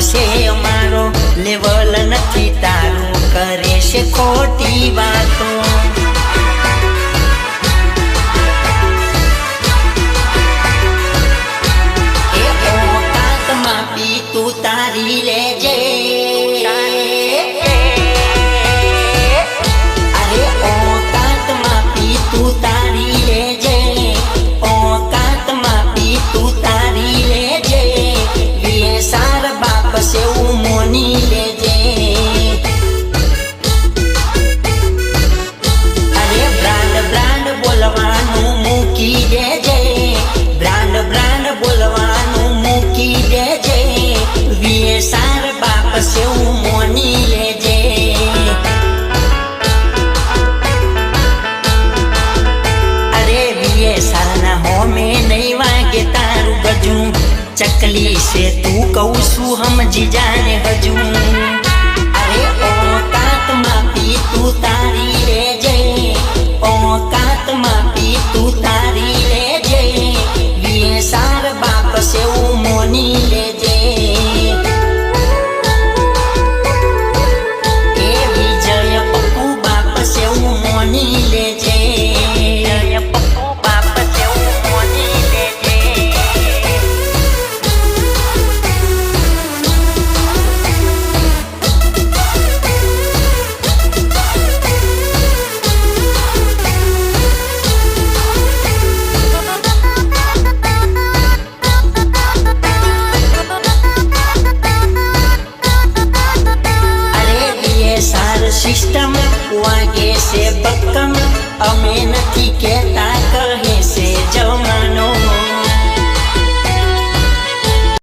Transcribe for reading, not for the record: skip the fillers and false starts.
છે અમારો લેવલ નથી તારું કરે છે ખોટી વાતો એ ઓકાતમાં પી તું તારી લેજે અરે ઓકાતમાં પી તું તારી લેજે ઓકાતમાં પી તું તારી લેજે સાર બાપ સેવું મોની લેજે અરે બ્રાન્ડ બ્રાન્ડ બોલવાનું મૂકી દેજે બ્રાન્ડ બોલવાનું મૂકી દેજે વીએ સાર બાપ સેવું મોની લેજે અરે વીએ સારના હોમે નહીં વાગે તારું ગજું ચકલી से तू कहू समझी जाने हजू